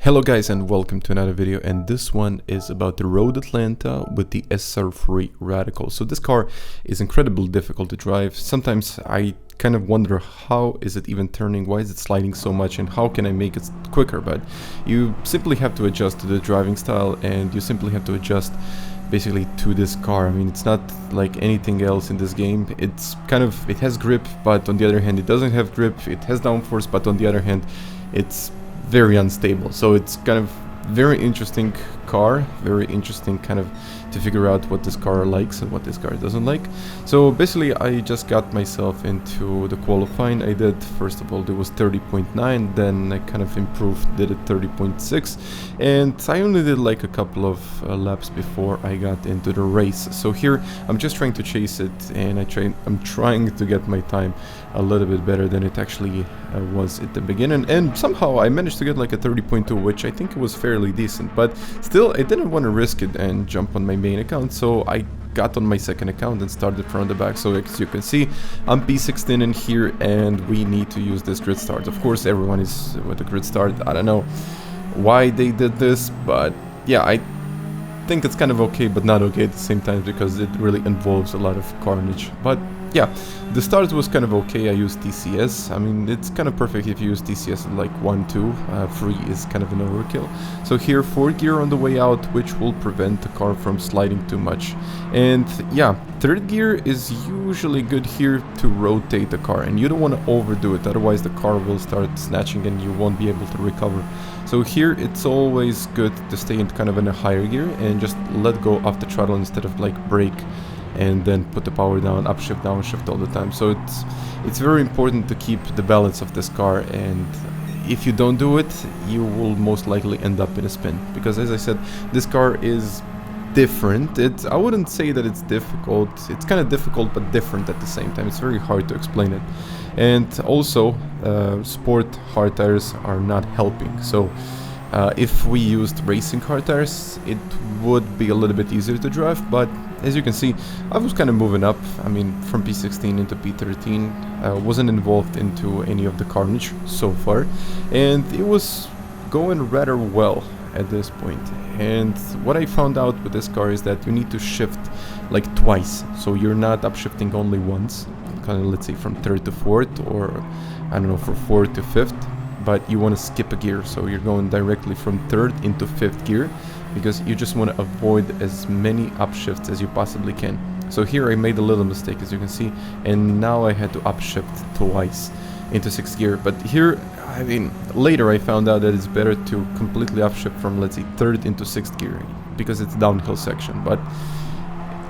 Hello guys and welcome to another video, and this one is about the Road Atlanta with the SR3 Radical. So this car is incredibly difficult to drive. Sometimes I kind of wonder, how is it even turning, why is it sliding so much, and how can I make it quicker? But you simply have to adjust to the driving style, and you simply have to adjust basically to this car. I mean, it's not like anything else in this game. It's kind of, it has grip, but on the other hand it doesn't have grip. It has downforce, but on the other hand it's very unstable. So it's kind of very interesting car, very interesting kind of to figure out what this car likes and what this car doesn't like. So basically I just got myself into the qualifying. I did, first of all, there was 30.9, then I kind of improved, did it 30.6, and I only did like a couple of laps before I got into the race. So here I'm just trying to chase it, and I'm trying to get my time a little bit better than it actually was at the beginning, and somehow I managed to get like a 30.2, which I think was fairly decent, but still I didn't want to risk it and jump on my main account, so I got on my second account and started from the back. So as you can see, I'm P16 in here, and we need to use this grid start. Of course everyone is with the grid start. I don't know why they did this, but yeah, I think it's kind of okay but not okay at the same time, because it really involves a lot of carnage. But yeah, the start was kind of okay. I used TCS. I mean, it's kind of perfect if you use TCS at like 1-2. 3 is kind of an overkill. So here, 4th gear on the way out, which will prevent the car from sliding too much. And yeah, 3rd gear is usually good here to rotate the car, and you don't want to overdo it, otherwise the car will start snatching and you won't be able to recover. So here it's always good to stay in kind of in a higher gear and just let go of the throttle instead of like brake and then put the power down, upshift, downshift all the time. So it's very important to keep the balance of this car, and if you don't do it, you will most likely end up in a spin, because as I said, this car is different. I wouldn't say that it's difficult. It's kind of difficult but different at the same time. It's very hard to explain it. And also sport hard tires are not helping. So if we used racing hard tires, it would be a little bit easier to drive, but as you can see, I was kind of moving up. I mean, from P16 into P13, wasn't involved into any of the carnage so far, and it was going rather well at this point. And what I found out with this car is that you need to shift like twice, so you're not upshifting only once, kind of let's say from 3rd to 4th, or I don't know, from 4th to 5th, but you want to skip a gear, so you're going directly from 3rd into 5th gear, because you just want to avoid as many upshifts as you possibly can. So here I made a little mistake, as you can see, and now I had to upshift twice into 6th gear. But here, I mean, later I found out that it's better to completely upshift from, let's say, 3rd into 6th gear, because it's downhill section, but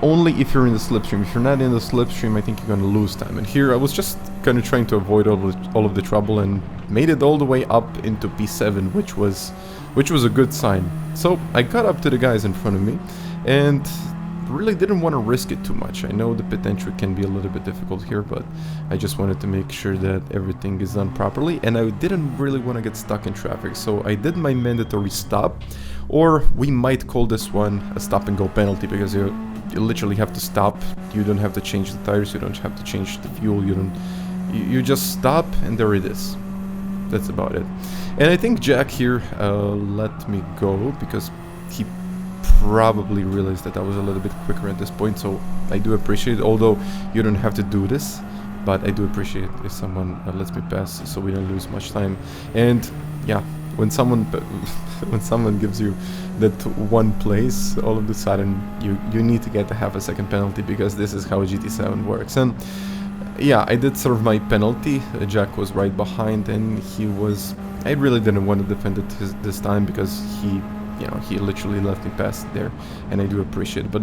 only if you're in the slipstream. If you're not in the slipstream, I think you're going to lose time. And here I was just kind of trying to avoid all of the trouble, and made it all the way up into P7, which was a good sign. So I got up to the guys in front of me, and really didn't want to risk it too much. I know the pit entry can be a little bit difficult here, but I just wanted to make sure that everything is done properly, and I didn't really want to get stuck in traffic. So I did my mandatory stop, or we might call this one a stop and go penalty, because you literally have to stop. You don't have to change the tires, you don't have to change the fuel, you just stop, and there it is. That's about it. And I think Jack here let me go, because he probably realized that I was a little bit quicker at this point, so I do appreciate it, although you don't have to do this, but I do appreciate if someone lets me pass, so we don't lose much time. And yeah, when someone gives you that one place, all of a sudden you need to get a half a second penalty, because this is how GT7 works. And yeah, I did serve my penalty. Jack was right behind, and I really didn't want to defend it this time, because he literally left me past there, and I do appreciate it. But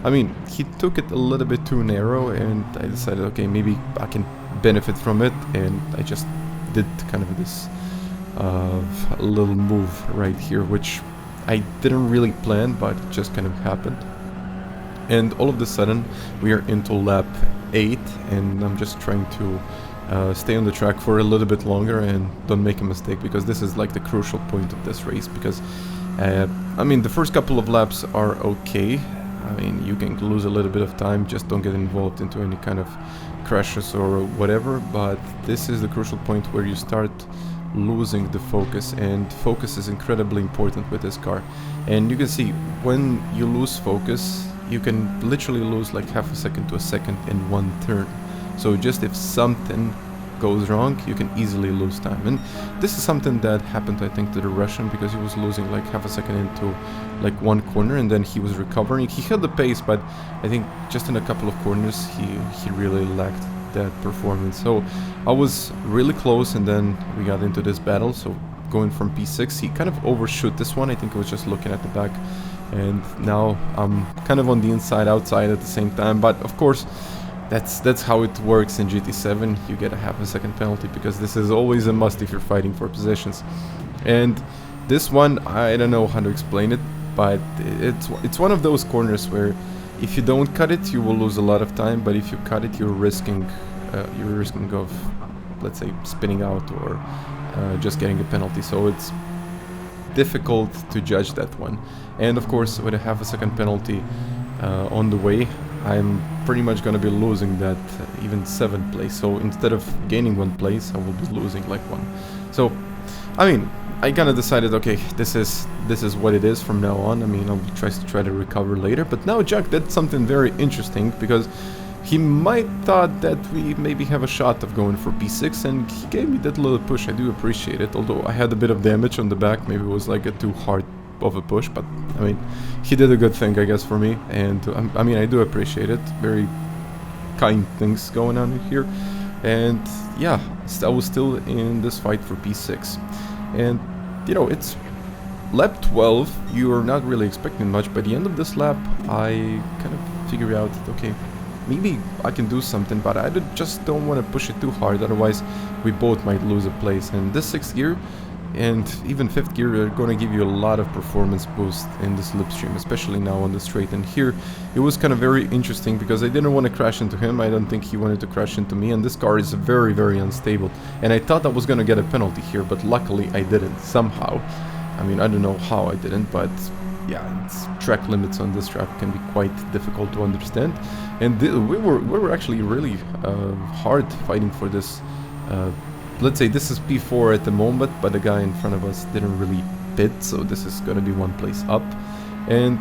I mean, he took it a little bit too narrow, and I decided, okay, maybe I can benefit from it, and I just did kind of this little move right here, which I didn't really plan, but it just kind of happened. And all of a sudden we are into lap 8, and I'm just trying to stay on the track for a little bit longer and don't make a mistake, because this is like the crucial point of this race. Because I mean, the first couple of laps are okay. I mean, you can lose a little bit of time, just don't get involved into any kind of crashes or whatever, but this is the crucial point where you start losing the focus, and focus is incredibly important with this car. And you can see when you lose focus, you can literally lose like half a second to a second in one turn. So just if something goes wrong, you can easily lose time. And this is something that happened, I think, to the Russian, because he was losing like half a second into like one corner, and then he was recovering. He held the pace, but I think just in a couple of corners he really lacked that performance. So I was really close, and then we got into this battle. So going from P6, he kind of overshoot this one. I think I was just looking at the back, and now I'm kind of on the inside outside at the same time. But of course, that's how it works in GT7. You get a half a second penalty, because this is always a must if you're fighting for positions. And this one, I don't know how to explain it, but it's one of those corners where if you don't cut it, you will lose a lot of time, but if you cut it, you're risking of, let's say, spinning out or just getting a penalty. So it's difficult to judge that one. And of course, with a half a second penalty on the way, I'm pretty much gonna be losing that even 7th place. So instead of gaining 1 place, I will be losing like 1. So I mean, I kind of decided, okay, this is what it is from now on. I mean, I'll try to recover later. But now Jack did something very interesting, because he might thought that we maybe have a shot of going for P6, and he gave me that little push. I do appreciate it, although I had a bit of damage on the back. Maybe it was like a too hard of a push, but I mean, he did a good thing, I guess, for me. And I mean, I do appreciate it. Very kind things going on here. And yeah, I was still in this fight for P6. And you know, it's lap 12, you're not really expecting much. By the end of this lap, I kind of figure out that, okay, maybe I can do something, but I just don't want to push it too hard, otherwise we both might lose a place. And this 6th gear and even 5th gear are going to give you a lot of performance boost in the slipstream, especially now on the straight. And here it was kind of very interesting, because I didn't want to crash into him. I don't think he wanted to crash into me, and this car is very, very unstable. And I thought I was going to get a penalty here, but luckily I didn't somehow. I mean, I don't know how I didn't, but yeah, track limits on this track can be quite difficult to understand. And we were actually really hard fighting for this. Let's say this is P4 at the moment, but the guy in front of us didn't really pit, so this is gonna be 1 place up. And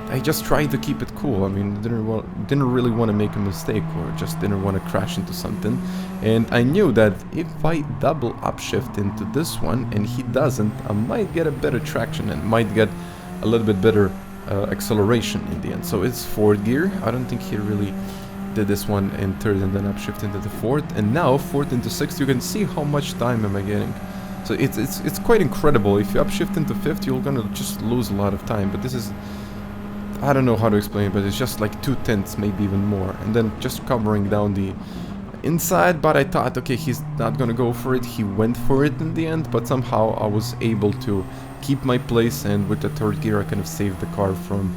I just tried to keep it cool. I mean, didn't really want to make a mistake, or just didn't want to crash into something. And I knew that if I double upshift into this one and he doesn't, I might get a better traction and might get a little bit better acceleration in the end. So it's 4th gear. I don't think he really did this one in 3rd and then upshift into the 4th, and now 4th into 6th. You can see how much time am I getting. So it's quite incredible. If you upshift into 5th, you're gonna just lose a lot of time. But this is, I don't know how to explain it, but it's just like 2/10, maybe even more. And then just covering down the inside, but I thought, okay, he's not gonna go for it. He went for it in the end, but somehow I was able to keep my place, and with the 3rd gear I kind of saved the car from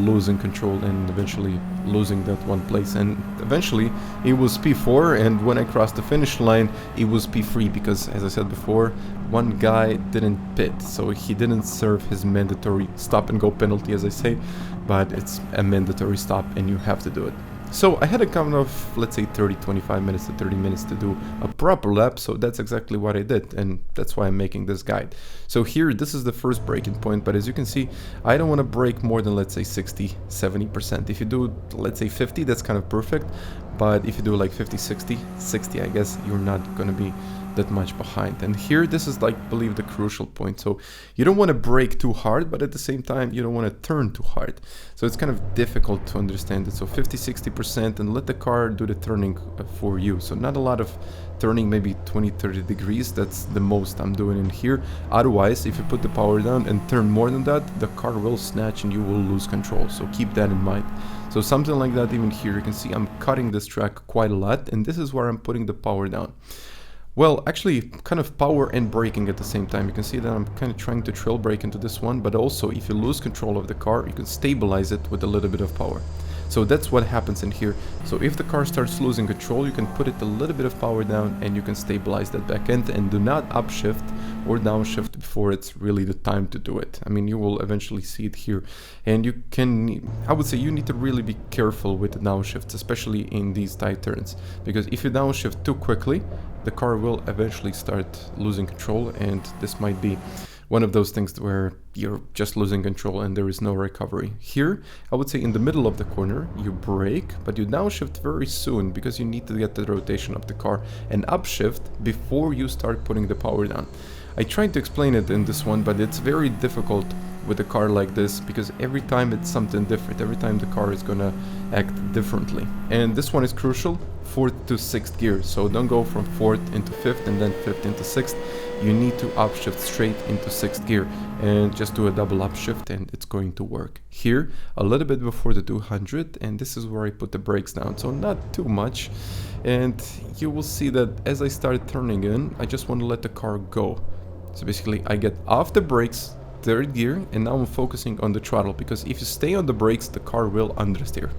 losing control and eventually losing that 1 place. And eventually it was P4, and when I crossed the finish line it was P3, because as I said before, one guy didn't pit, so he didn't serve his mandatory stop and go penalty, as I say, but it's a mandatory stop and you have to do it. So I had a count of, let's say, 25 minutes to 30 minutes to do a proper lap, so that's exactly what I did, and that's why I'm making this guide. So here, this is the first braking point, but as you can see, I don't want to brake more than, let's say, 60-70%. If you do, let's say, 50, that's kind of perfect, but if you do like 50-60, 60, I guess, you're not going to be that much behind. And here, this is like, I believe, the crucial point. So you don't want to brake too hard, but at the same time you don't want to turn too hard, so it's kind of difficult to understand it. So 50-60%, and let the car do the turning for you. So not a lot of turning, maybe 20-30 degrees, that's the most I'm doing in here. Otherwise, if you put the power down and turn more than that, the car will snatch and you will lose control, so keep that in mind. So something like that. Even here you can see I'm cutting this track quite a lot, and this is where I'm putting the power down. Well, actually, kind of power and braking at the same time. You can see that I'm kind of trying to trail brake into this one, but also if you lose control of the car, you can stabilize it with a little bit of power. So that's what happens in here. So if the car starts losing control, you can put it a little bit of power down and you can stabilize that back end, and do not upshift or downshift before it's really the time to do it. I mean, you will eventually see it here, and you can, I would say you need to really be careful with the downshifts, especially in these tight turns, because if you downshift too quickly, the car will eventually start losing control, and this might be one of those things where you're just losing control and there is no recovery. Here, I would say in the middle of the corner, you brake, but you downshift very soon because you need to get the rotation of the car, and upshift before you start putting the power down. I tried to explain it in this one, but it's very difficult with a car like this because every time it's something different. Every time the car is gonna act differently. And this one is crucial, 4th to 6th gear. So don't go from 4th into 5th and then 5th into 6th. You need to upshift straight into 6th gear and just do a double upshift and it's going to work. Here, a little bit before the 200, and this is where I put the brakes down, so not too much. And you will see that as I start turning in, I just want to let the car go. So basically I get off the brakes, 3rd gear, and now I'm focusing on the throttle, because if you stay on the brakes, the car will understeer.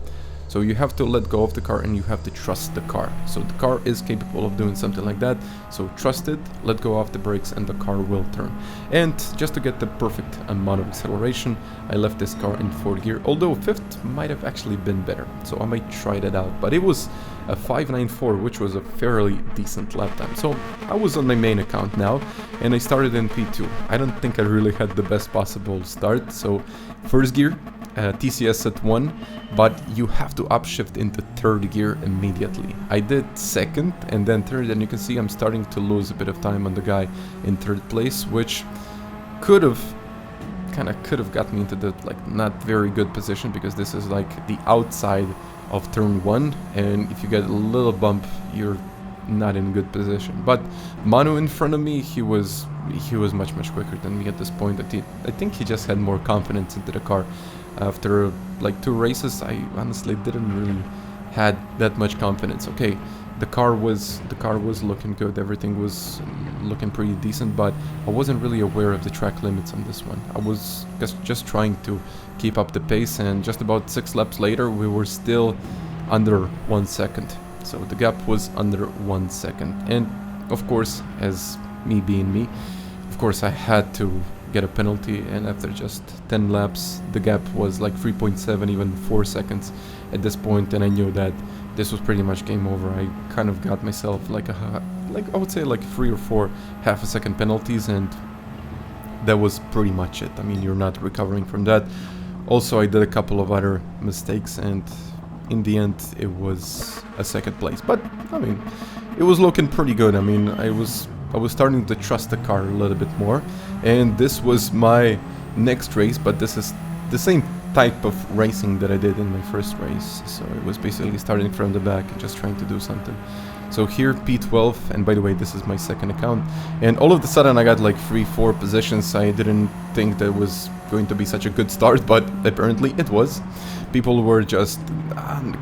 So you have to let go of the car and you have to trust the car. So the car is capable of doing something like that. So trust it, let go of the brakes, and the car will turn. And just to get the perfect amount of acceleration, I left this car in 4th gear, although 5th might have actually been better. So I might try that out. But it was a 594, which was a fairly decent lap time. So I was on my main account now, and I started in P2. I don't think I really had the best possible start. So 1st gear, TCS at 1, but you have to upshift into 3rd gear immediately. I did 2nd and then 3rd, and you can see I'm starting to lose a bit of time on the guy in 3rd place, which could have got me into the not very good position, because this is like the outside of turn 1, and if you get a little bump, you're not in good position. But Manu in front of me, he was much quicker than me at this point. I think he just had more confidence into the car. After like 2 races, I honestly didn't really had that much confidence. Okay, the car was looking good, everything was looking pretty decent, but I wasn't really aware of the track limits on this one. I was just trying to keep up the pace, and just about 6 laps later, we were still under 1 second. So the gap was under 1 second, and of course, as me being me, of course I had to get a penalty, and after just 10 laps the gap was like 3.7, even 4 seconds at this point, and I knew that this was pretty much game over. I kind of got myself like I would say like 3 or 4 half-a-second penalties, and that was pretty much it. I mean, you're not recovering from that. Also, I did a couple of other mistakes, and in the end it was a 2nd place, but I mean, it was looking pretty good. I mean, I was starting to trust the car a little bit more, and this was my next race, but this is the same type of racing that I did in my first race. So it was basically starting from the back and just trying to do something. So here P12, and by the way, this is my 2nd account, and all of a sudden I got like 3-4 positions. I didn't think that was going to be such a good start, but apparently it was. People were just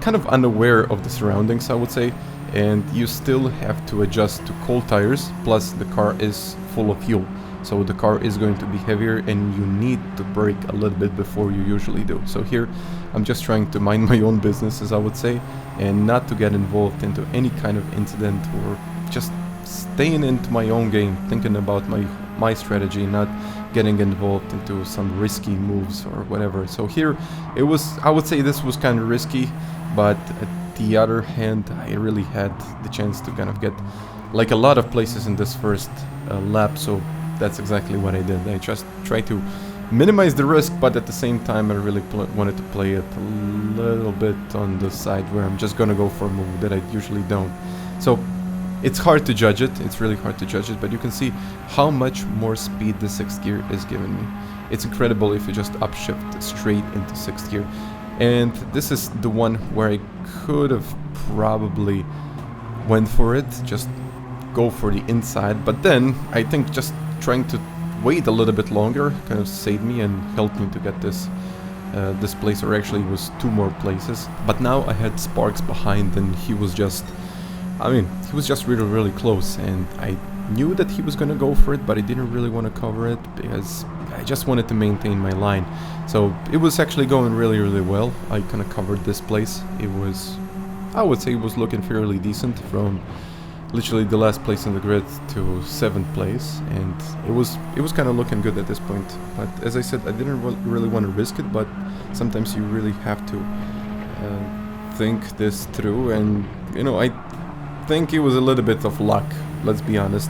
kind of unaware of the surroundings, I would say, and you still have to adjust to cold tires, plus the car is full of fuel. So the car is going to be heavier, and you need to brake a little bit before you usually do. So here I'm just trying to mind my own business, as I would say, and not to get involved into any kind of incident, or just staying into my own game, thinking about my strategy, not getting involved into some risky moves or whatever. So here it was, I would say this was kind of risky, but at the other hand, I really had the chance to kind of get like a lot of places in this first lap, so that's exactly what I did. I just tried to minimize the risk, but at the same time I really wanted to play it a little bit on the side where I'm just gonna go for a move that I usually don't. So it's hard to judge it, it's really hard to judge it, but you can see how much more speed the 6th gear is giving me. It's incredible if you just upshift straight into 6th gear. And this is the one where I could have probably went for it, just go for the inside, but then I think just trying to wait a little bit longer kind of saved me and helped me to get this place, or actually it was 2 more places. But now I had Sparks behind, and he was just, I mean, he was just really close, and I knew that he was gonna go for it, but I didn't really want to cover it because I just wanted to maintain my line. So it was actually going really well. I kind of covered this place. It was, I would say, it was looking fairly decent from literally the last place in the grid to 7th place, and it was kind of looking good at this point. But as I said, I didn't really want to risk it, but sometimes you really have to think this through, and you know, I think it was a little bit of luck, let's be honest.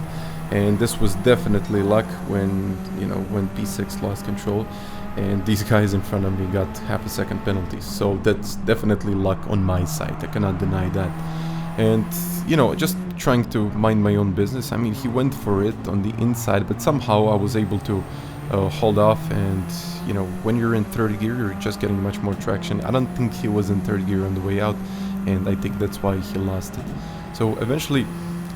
And this was definitely luck when, you know, when P6 lost control and these guys in front of me got half a second penalties. So that's definitely luck on my side, I cannot deny that. And, you know, just trying to mind my own business. I mean, he went for it on the inside, but somehow I was able to hold off. And, you know, when you're in third gear, you're just getting much more traction. I don't think he was in third gear on the way out, and I think that's why he lost it. So eventually,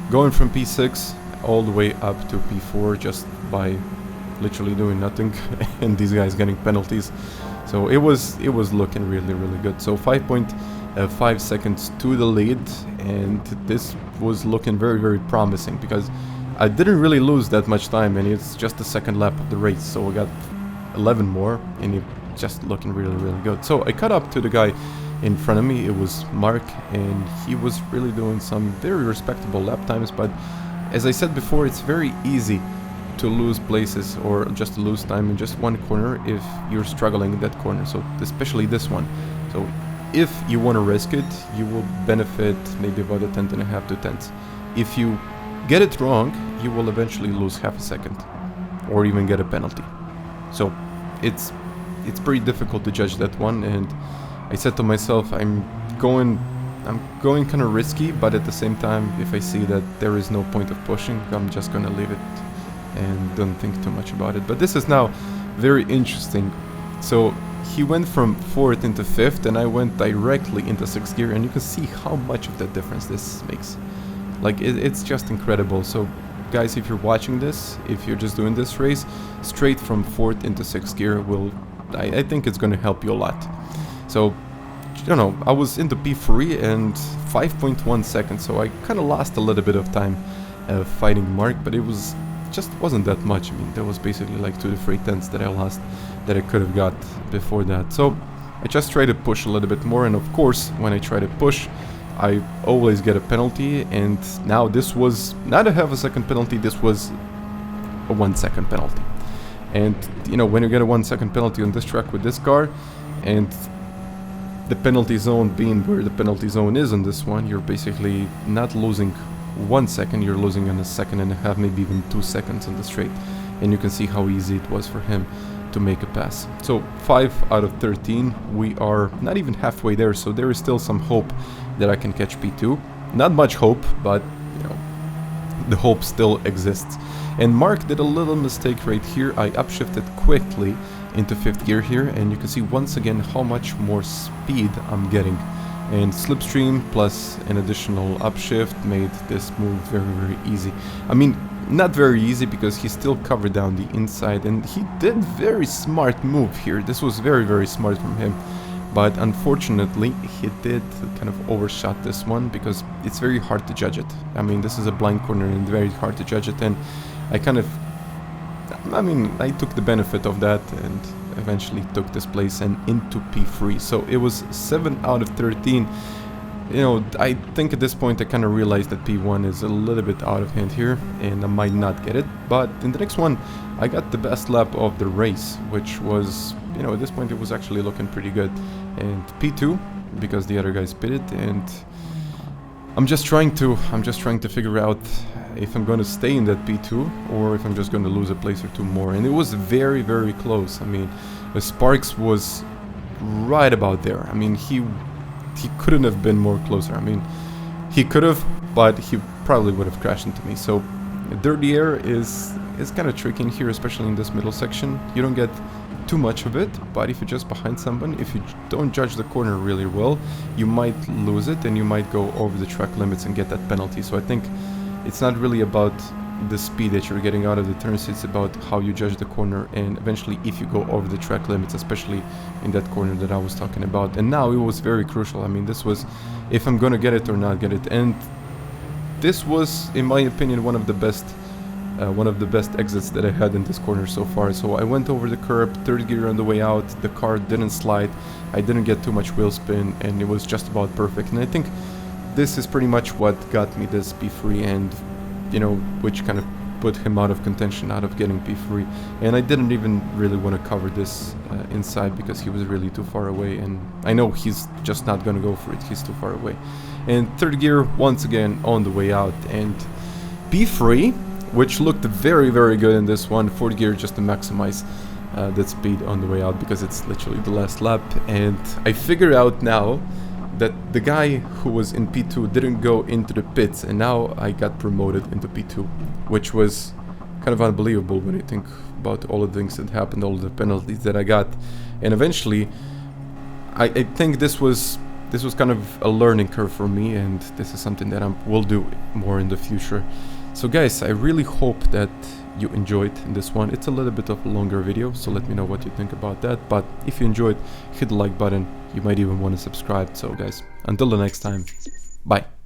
going from P6 all the way up to P4 just by literally doing nothing, and these guys getting penalties. So it was looking really good. So 5.5 seconds to the lead, and this was looking very promising because I didn't really lose that much time, and it's just the second lap of the race. So I got 11 more, and it just looking really good. So I caught up to the guy in front of me. It was Mark, and he was really doing some very respectable lap times. But as I said before, it's very easy to lose places or just lose time in just one corner if you're struggling in that corner. So especially this one. So if you want to risk it, you will benefit maybe about a 10.5 to 10ths. If you get it wrong, you will eventually lose half a second or even get a penalty. So it's pretty difficult to judge that one, and I said to myself, I'm going kind of risky, but at the same time, if I see that there is no point of pushing, I'm just gonna leave it and don't think too much about it. But this is now very interesting. So he went from 4th into 5th, and I went directly into 6th gear, and you can see how much of that difference this makes. Like, it's just incredible. So guys, if you're watching this, if you're just doing this race, straight from 4th into 6th gear will, I think it's gonna help you a lot. So, you know, I was into P3 and 5.1 seconds, so I kind of lost a little bit of time fighting Mark, but it just wasn't that much. I mean, there was basically like 2 to 3 tenths that I lost that I could have got before that. So I just try to push a little bit more, and of course, when I try to push, I always get a penalty. And now this was not a half a second penalty, this was a 1 second penalty. And you know, when you get a 1 second penalty on this track with this car, and the penalty zone being where the penalty zone is on this one, you're basically not losing 1 second, you're losing in a 1.5 seconds, maybe even 2 seconds on the straight. And you can see how easy it was for him to make a pass. So 5 out of 13, we are not even halfway there, so there is still some hope that I can catch P2. Not much hope, but you know, the hope still exists. And Mark did a little mistake right here. I upshifted quickly into 5th gear here, and you can see once again how much more speed I'm getting. And slipstream plus an additional upshift made this move very easy. I mean, not very easy because he still covered down the inside, and he did very smart move here. This was very smart from him, but unfortunately he did kind of overshot this one because it's very hard to judge it. I mean, this is a blind corner and very hard to judge it, and I took the benefit of that and eventually took this place and into P3. So it was 7 out of 13. You know, I think at this point I kind of realized that P1 is a little bit out of hand here and I might not get it. But in the next one, I got the best lap of the race, which was, you know, at this point it was actually looking pretty good. And P2, because the other guys pitted, and I'm just trying to figure out if I'm going to stay in that P2 or if I'm just going to lose a place or two more. And it was very close. I mean, Sparks was right about there. I mean, he couldn't have been more closer. I mean, he could have, but he probably would have crashed into me. So dirty air is kind of tricky in here, especially in this middle section. You don't get too much of it, but if you're just behind someone, if you don't judge the corner really well, you might lose it and you might go over the track limits and get that penalty. So I think it's not really about the speed that you're getting out of the turns, it's about how you judge the corner, and eventually if you go over the track limits, especially in that corner that I was talking about. And now it was very crucial. I mean, this was if I'm gonna get it or not get it, and this was, in my opinion, one of the best one of the best exits that I had in this corner so far. So I went over the curb, third gear on the way out, the car didn't slide, I didn't get too much wheel spin, and it was just about perfect. And I think this is pretty much what got me this P3, and you know, which kind of put him out of contention, out of getting P3. And I didn't even really want to cover this inside because he was really too far away, and I know he's just not gonna go for it, he's too far away. And third gear once again on the way out, and P3, which looked very good in this one. Fourth gear just to maximize that speed on the way out because it's literally the last lap. And I figured out now that the guy who was in P2 didn't go into the pits, and now I got promoted into P2, which was kind of unbelievable when you think about all the things that happened, all the penalties that I got. And eventually I think this was kind of a learning curve for me, and this is something that I will do more in the future. So guys, I really hope that you enjoyed this one. It's a little bit of a longer video, so let me know what you think about that. But if you enjoyed, hit the like button. You might even want to subscribe. So guys, until the next time, bye.